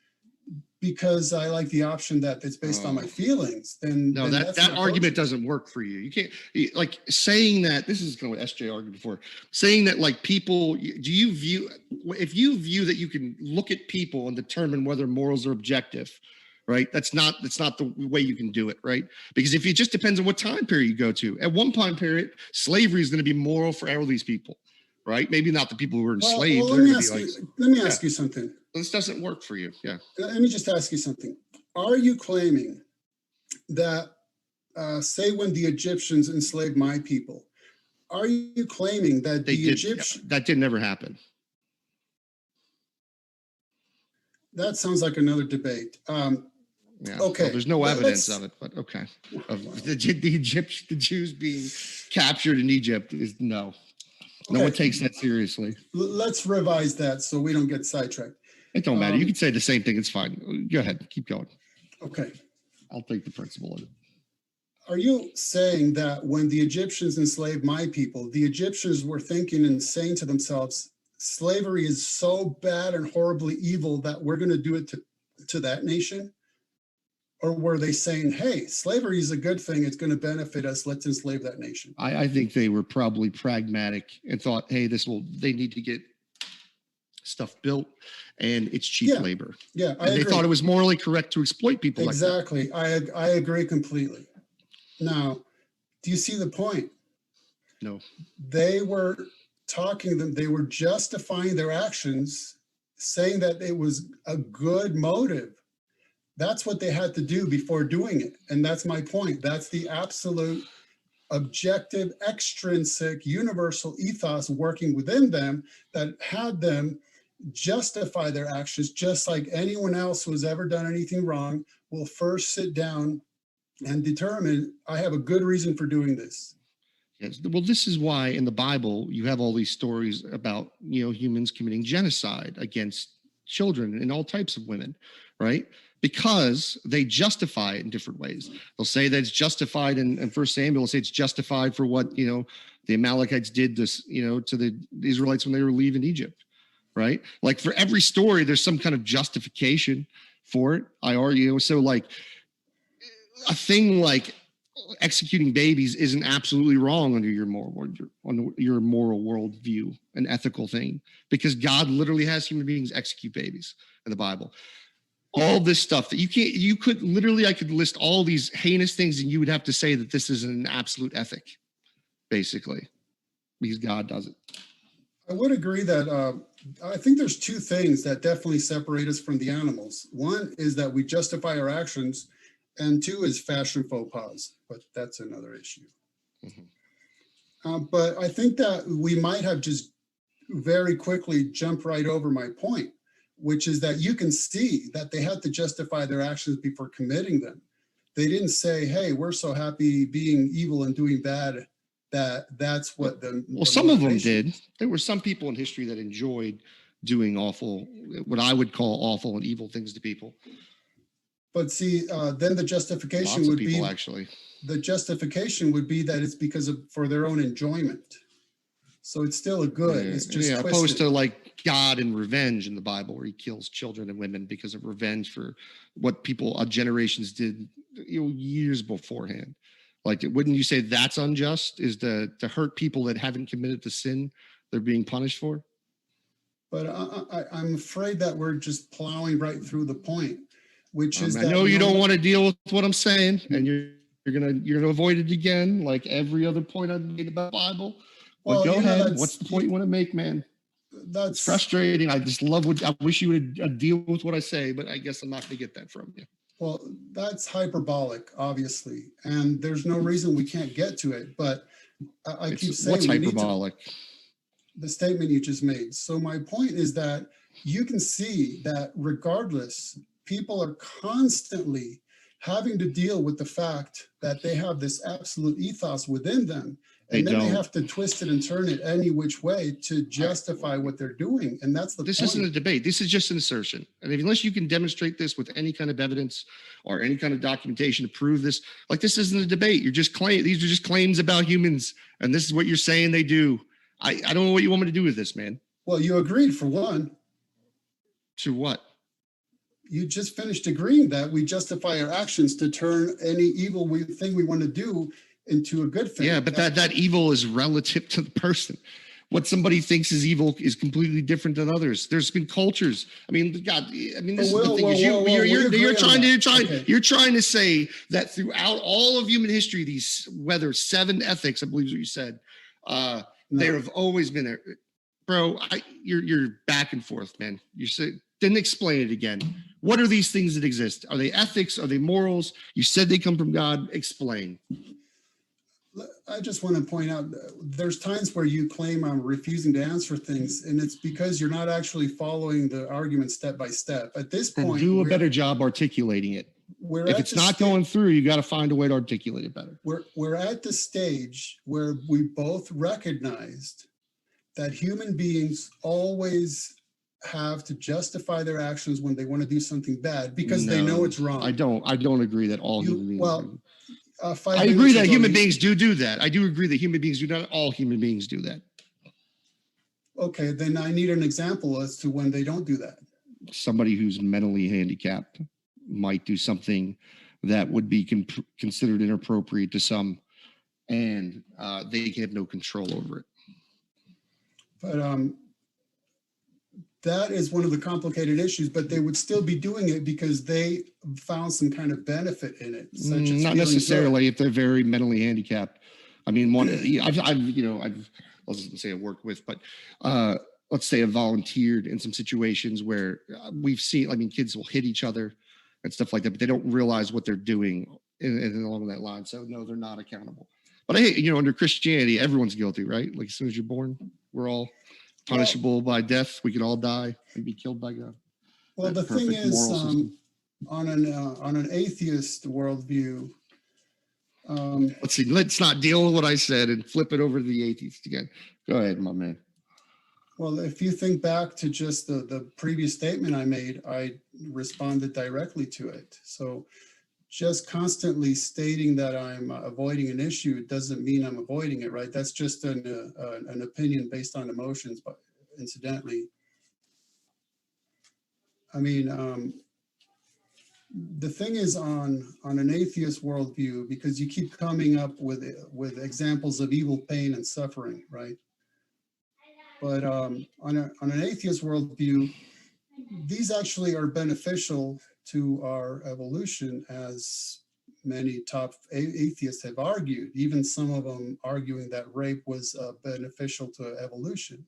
because I like the option that it's based on my feelings, then that argument doesn't work for you. You can't, like, saying that, this is kind of what SJ argued before, saying that like people, if you view that you can look at people and determine whether morals are objective, right? That's not the way you can do it, right? Because if it just depends on what time period you go to. At one time period, slavery is going to be moral for all these people, right? Maybe not the people who were enslaved. Well, let me ask you something. This doesn't work for you. Yeah. Let me just ask you something. Are you claiming that, say, when the Egyptians enslaved my people, are you claiming that that didn't ever happen? That sounds like another debate. Yeah. Okay. Well, there's no evidence of it, but okay. Of the Jews being captured in Egypt is no. No one takes that seriously. Let's revise that so we don't get sidetracked. It don't matter. You can say the same thing. It's fine. Go ahead. Keep going. Okay. I'll take the principle of it. Are you saying that when the Egyptians enslaved my people, the Egyptians were thinking and saying to themselves, slavery is so bad and horribly evil that we're going to do it to that nation? Or were they saying, hey, slavery is a good thing, it's going to benefit us, let's enslave that nation? I think they were probably pragmatic and thought, hey, they need to get stuff built and it's cheap labor. Yeah, and they thought it was morally correct to exploit people exactly. like that. I agree completely. Now, do you see the point? No. They were they were justifying their actions, saying that it was a good motive. That's what they had to do before doing it. And that's my point. That's the absolute objective, extrinsic, universal ethos working within them that had them justify their actions, just like anyone else who has ever done anything wrong will first sit down and determine, I have a good reason for doing this. Yes. Well, this is why in the Bible, you have all these stories about, humans committing genocide against children and all types of women, right? Because they justify it in different ways. They'll say that it's justified in 1 Samuel, they'll say it's justified for what, the Amalekites did this, to the Israelites when they were leaving Egypt, right? Like for every story, there's some kind of justification for it. I argue. So like a thing like executing babies isn't absolutely wrong under your moral worldview, an ethical thing, because God literally has human beings execute babies in the Bible. All this stuff that I could list all these heinous things and you would have to say that this is an absolute ethic, basically, because God does it. I would agree that I think there's two things that definitely separate us from the animals. One is that we justify our actions, and two is fashion faux pas, but that's another issue. But I think that we might have just very quickly jumped right over my point, which is that you can see that they had to justify their actions before committing them. They didn't say, hey, we're so happy being evil and doing bad that's what the some of them did. There were some people in history that enjoyed doing what I would call awful and evil things to people. But see, then the justification would be actually. The justification would be that it's for their own enjoyment. So it's still a good. It's just opposed to like God and revenge in the Bible, where he kills children and women because of revenge for what generations did years beforehand. Like, wouldn't you say that's unjust? Is to hurt people that haven't committed the sin they're being punished for? But I'm afraid that we're just plowing right through the point, which is I know you don't want to deal with what I'm saying, and you're gonna avoid it again, like every other point I've made about the Bible. Well, go ahead. What's the point you want to make, man? It's frustrating. I just love I wish you would deal with what I say, but I guess I'm not going to get that from you. Well, that's hyperbolic, obviously, and there's no reason we can't get to it. But I keep saying, what's hyperbolic? The statement you just made. So my point is that you can see that regardless, people are constantly having to deal with the fact that they have this absolute ethos within them. And then they have to twist it and turn it any which way to justify what they're doing. And that's the point. This isn't a debate. This is just an assertion. And unless you can demonstrate this with any kind of evidence or any kind of documentation to prove this, like this isn't a debate. These are just claims about humans. And this is what you're saying they do. I don't know what you want me to do with this, man. Well, you agreed for one. To what? You just finished agreeing that we justify our actions to turn any evil thing we want to do into a good thing. Yeah, but that evil is relative to the person. What somebody thinks is evil is completely different than others. There's been cultures. I mean, God. I mean, this is the thing. You're trying to say that throughout all of human history, these whether 7 ethics, I believe is what you said, there have always been there, bro. You're back and forth, man. You said. Didn't explain it again. What are these things that exist? Are they ethics? Are they morals? You said they come from God. Explain. I just want to point out, there's times where you claim I'm refusing to answer things, and it's because you're not actually following the argument step by step. At this point, do a better job articulating it. If it's not going through, you got to find a way to articulate it better. We're at the stage where we both recognized that human beings always have to justify their actions when they want to do something bad because they know it's wrong. I don't agree that all human beings. Well, I agree that human beings do that. I do agree that human beings do. Not all human beings do that. Okay, then I need an example as to when they don't do that. Somebody who's mentally handicapped might do something that would be considered inappropriate to some, and they have no control over it. But that is one of the complicated issues, but they would still be doing it because they found some kind of benefit in it. Such as not necessarily if they're very mentally handicapped. I mean, I wasn't say I worked with, but let's say I volunteered in some situations where we've seen, I mean, kids will hit each other and stuff like that, but they don't realize what they're doing and along that line. So no, they're not accountable. But under Christianity, everyone's guilty, right? Like as soon as you're born, we're all punishable by death. We can all die and be killed by God. Well, the thing is, on an atheist worldview. Let's see. Let's not deal with what I said and flip it over to the atheist again. Go ahead, my man. Well, if you think back to just the previous statement I made, I responded directly to it. So just constantly stating that I'm avoiding an issue doesn't mean I'm avoiding it, right? That's just an opinion based on emotions, but incidentally. I mean, the thing is on an atheist worldview, because you keep coming up with examples of evil, pain, and suffering, right? But on an atheist worldview, these actually are beneficial to our evolution, as many top atheists have argued, even some of them arguing that rape was beneficial to evolution.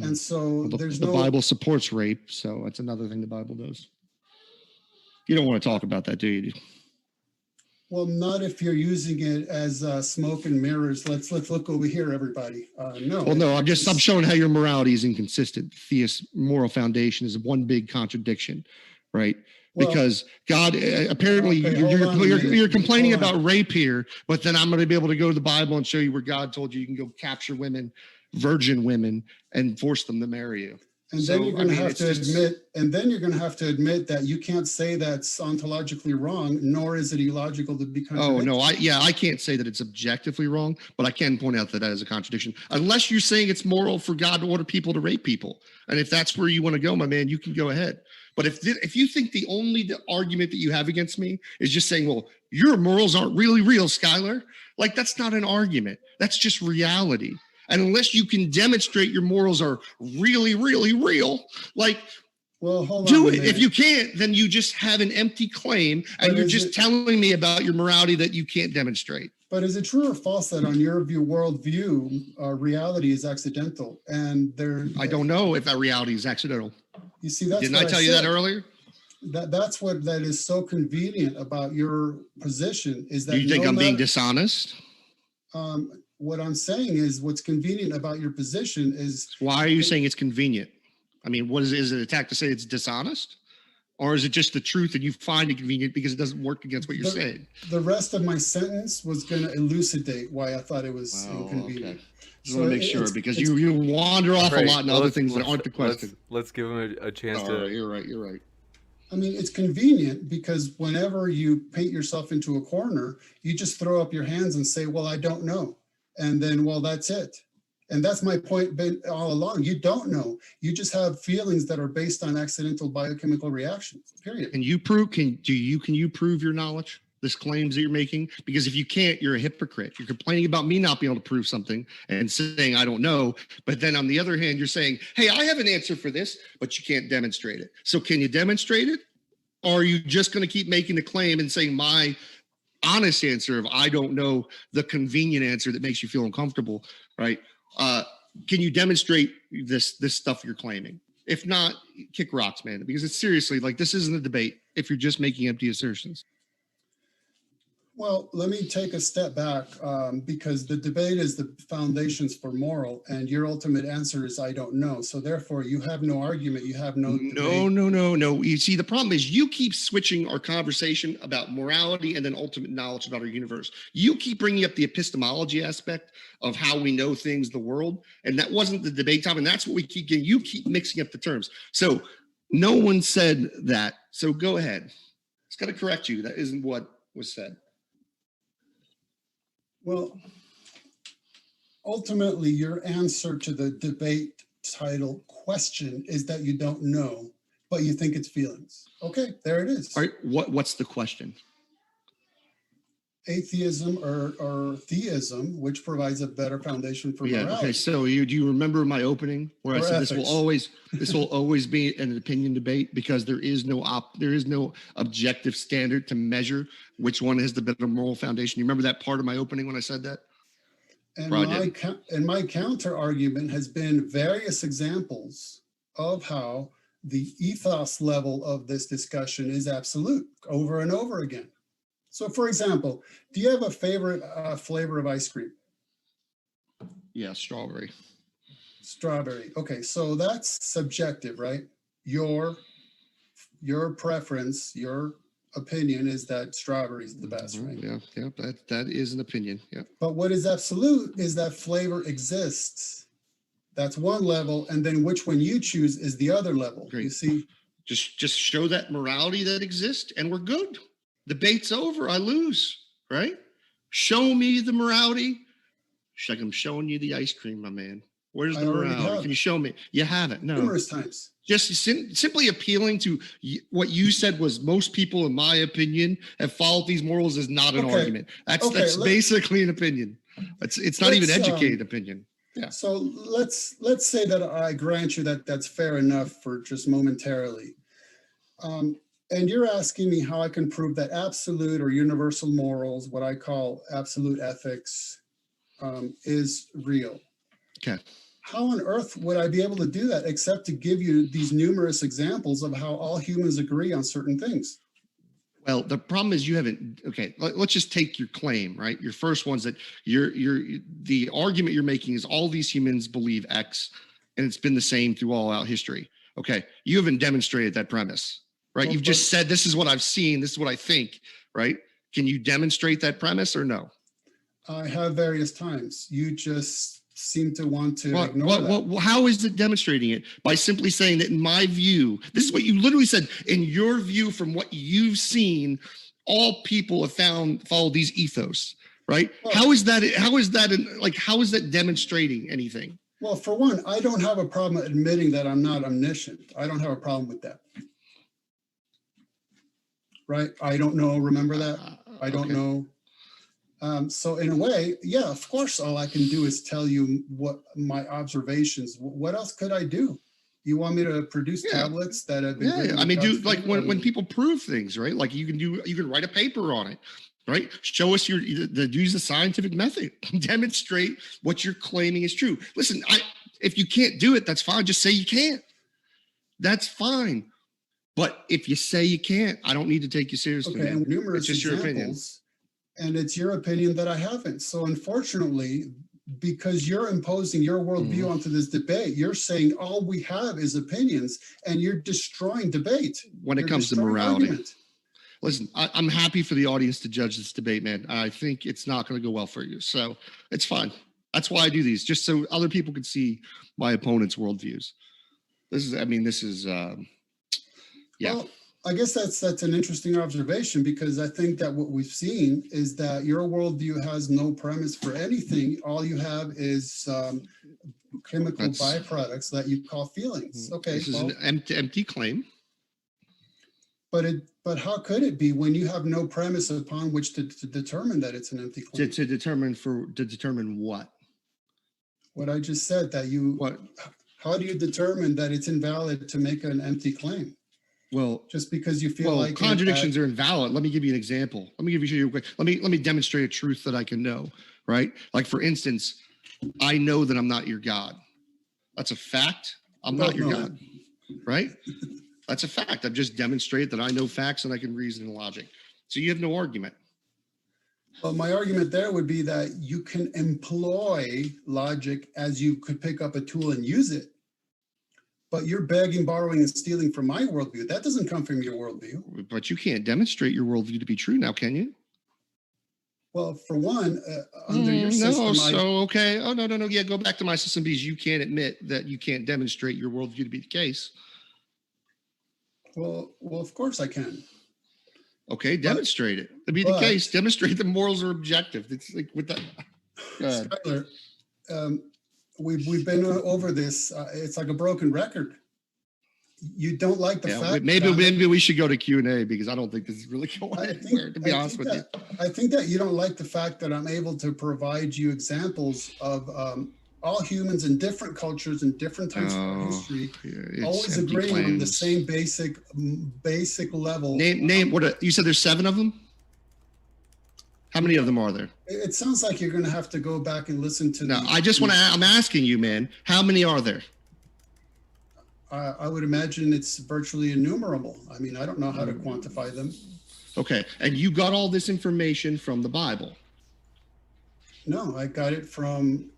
And so the Bible supports rape, so that's another thing the Bible does. You don't want to talk about that, do you? Well, not if you're using it as smoke and mirrors. Let's look over here, everybody. No. Well, no, I'm showing how your morality is inconsistent. Theist moral foundation is one big contradiction, right? Well, because God, apparently you're complaining about rape here, but then I'm going to be able to go to the Bible and show you where God told you can go capture women, virgin women, and force them to marry you. And then you're going to have to admit that you can't say that's ontologically wrong, nor is it illogical to be contradictory. Oh, no, I can't say that it's objectively wrong, but I can point out that is a contradiction. Unless you're saying it's moral for God to order people to rape people. And if that's where you want to go, my man, you can go ahead. But if you think the argument that you have against me is just saying, well, your morals aren't really real, Skylar, like that's not an argument. That's just reality. And unless you can demonstrate your morals are really, really real, like, well, hold do on it. If you can't, then you just have an empty claim, and you're just telling me about your morality that you can't demonstrate. But is it true or false that on your worldview, reality is accidental? And I don't know if that reality is accidental. You see, that's didn't I tell you that earlier? That's what that is so convenient about your position is that. Do you think I'm being dishonest? What I'm saying is what's convenient about your position is. Why are you saying it's convenient? I mean, is it an attack to say it's dishonest? Or is it just the truth and you find it convenient because it doesn't work against what you're saying? The rest of my sentence was going to elucidate why I thought it was inconvenient. Okay. Just want to make sure because you wander off a lot in other things that aren't the question. Let's give him a chance to. Right, you're right. I mean, it's convenient because whenever you paint yourself into a corner, you just throw up your hands and say, well, I don't know. And then, well, that's it. And that's my point been all along. You don't know. You just have feelings that are based on accidental biochemical reactions, period. Can you prove your knowledge, this claims that you're making? Because if you can't, you're a hypocrite. You're complaining about me not being able to prove something and saying, I don't know. But then on the other hand, you're saying, hey, I have an answer for this, but you can't demonstrate it. So can you demonstrate it? Or are you just going to keep making the claim and saying my honest answer of I don't know, the convenient answer that makes you feel uncomfortable, right? Can you demonstrate this stuff you're claiming? If not, kick rocks, man, because it's seriously like this isn't a debate if you're just making empty assertions. Well, let me take a step back because the debate is the foundations for moral, and your ultimate answer is I don't know. So therefore, you have no argument. You have no debate. No. You see, the problem is you keep switching our conversation about morality and then ultimate knowledge about our universe. You keep bringing up the epistemology aspect of how we know things, the world, and that wasn't the debate time. And that's what we keep getting. You keep mixing up the terms. So no one said that. So go ahead. It's got to correct you. That isn't what was said. Well, ultimately, your answer to the debate title question is that you don't know, but you think it's feelings. Okay, there it is. All right, what's the question? Atheism or theism, which provides a better foundation for morality. Okay, so do you remember my opening where I said this will always be an opinion debate because there is no objective standard to measure which one has the better moral foundation. You remember that part of my opening when I said that? And my counter argument has been various examples of how the ethos level of this discussion is absolute over and over again. So, for example, do you have a favorite flavor of ice cream? Yeah, strawberry. Strawberry. Okay, so that's subjective, right? Your preference, your opinion is that strawberry is the best, right? Yeah, that is an opinion. Yeah. But what is absolute is that flavor exists. That's one level, and then which one you choose is the other level. Great. You see? Just show that morality that exists, and we're good. Debate's over. I lose, right? Show me the morality. Like I'm showing you the ice cream, my man. Where's the morality? Can you show me? You haven't. No. Numerous times. Just simply appealing to what you said was most people, in my opinion, have followed these morals is not an argument. That's basically an opinion. It's not even educated opinion. Yeah. So let's say that I grant you that that's fair enough for just momentarily. And you're asking me how I can prove that absolute or universal morals, what I call absolute ethics, is real. Okay. How on earth would I be able to do that except to give you these numerous examples of how all humans agree on certain things? Well, the problem is you haven't. Okay, let's just take your claim, right? Your first one's that the argument you're making is all these humans believe X, and it's been the same through all out history. Okay, you haven't demonstrated that premise, right? You've just said this is what I've seen, this is what I think, right? Can you demonstrate that premise or no? I have various times. You just seem to want to ignore that. How is it demonstrating it? By simply saying that in my view, this is what you literally said, in your view, from what you've seen, all people have follow these ethos, right? Well, how is that demonstrating anything? Well, for one, I don't have a problem admitting that I'm not omniscient. I don't have a problem with that. Right? I don't know. Remember that? I don't know. So in a way, yeah, of course, all I can do is tell you what my observations. What else could I do? You want me to produce tablets that have been? Yeah, I mean, when people prove things, right? Like you can write a paper on it, right? Show us use the scientific method, demonstrate what you're claiming is true. Listen, if you can't do it, that's fine. Just say you can't. That's fine. But if you say you can't, I don't need to take you seriously. Okay, and numerous it's just your opinion. And it's your opinion that I haven't. So unfortunately, because you're imposing your worldview onto this debate, you're saying all we have is opinions, and you're destroying debate. When it comes to morality. Argument. Listen, I'm happy for the audience to judge this debate, man. I think it's not going to go well for you. So it's fine. That's why I do these, just so other people can see my opponent's worldviews. Well, I guess that's an interesting observation, because I think that what we've seen is that your worldview has no premise for anything. All you have is chemical byproducts that you call feelings. Okay, this is an empty claim. But how could it be when you have no premise upon which to determine that it's an empty claim? To determine what? What I just said, that you. What? How do you determine that it's invalid to make an empty claim? Well, just because you feel like contradictions are invalid. Let me give you an example. Let me demonstrate a truth that I can know, right? Like, for instance, I know that I'm not your God. That's a fact. I'm not your God, right? That's a fact. I've just demonstrated that I know facts and I can reason and logic. So you have no argument. Well, my argument there would be that you can employ logic as you could pick up a tool and use it. But you're begging, borrowing, and stealing from my worldview. That doesn't come from your worldview. But you can't demonstrate your worldview to be true now, can you? Well, for one, under your system, okay. Oh, no. Yeah, go back to my system, because you can't admit that you can't demonstrate your worldview to be the case. Well, of course I can. Okay, demonstrate it to be the case. Demonstrate the morals are objective. It's like with that. Skylar, we've been over this. It's like a broken record. You don't like the fact. Maybe we should go to Q&A, because I don't think this is really going anywhere, to be honest with you. I think that you don't like the fact that I'm able to provide you examples of all humans in different cultures and different times of history, always agreeing on the same basic level. Name what you said. There's 7 of them. How many of them are there? It sounds like you're going to have to go back and listen to. No, I'm asking you, man. How many are there? I would imagine it's virtually innumerable. I mean, I don't know how to quantify them. Okay, and you got all this information from the Bible? No, I got it from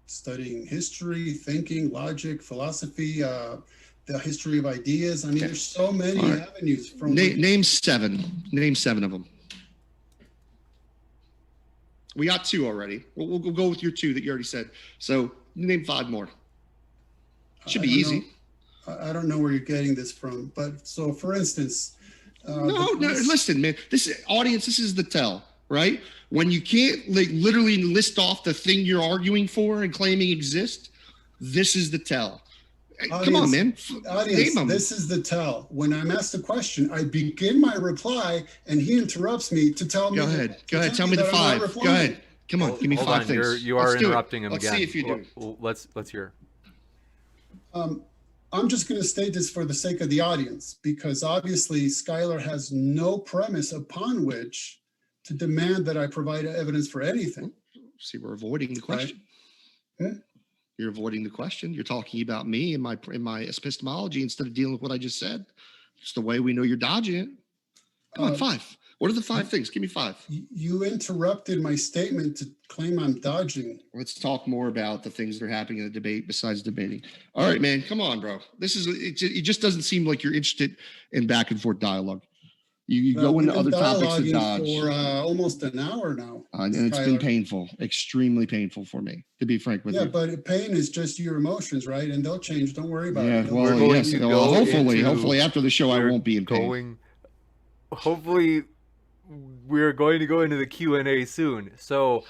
studying history, thinking, logic, philosophy, the history of ideas. I mean, there's so many avenues. From name 7. Name 7 of them. We got 2 already. We'll go with your 2 that you already said. So name 5 more. Should be easy. I don't know where you're getting this from, but so for instance. No, listen, man. This is the tell, right? When you can't literally list off the thing you're arguing for and claiming exists, This is the tell. Audience, come on, man. Audience, this is the tell. When I'm asked a question, I begin my reply, and he interrupts me to tell me. Go ahead. Tell me the 5. Go ahead. Come on. Give me 5 things. You are interrupting him again. Let's see if you do. Let's hear. I'm just going to state this for the sake of the audience, because obviously Skylar has no premise upon which to demand that I provide evidence for anything. See, we're avoiding the question. Right? You're avoiding the question. You're talking about me and my epistemology instead of dealing with what I just said. It's the way we know you're dodging it. Come on, 5. What are the 5 things? Give me 5. You interrupted my statement to claim I'm dodging. Let's talk more about the things that are happening in the debate besides debating. All right, man. Come on, bro. It just doesn't seem like you're interested in back and forth dialogue. You go into other topics to dodge. For almost an hour now. And it's been painful, extremely painful for me, to be frank with you. Yeah, but pain is just your emotions, right? And they'll change. Don't worry about it. Well, yes. Hopefully after the show, I won't be in pain. Hopefully, we're going to go into the Q&A soon. So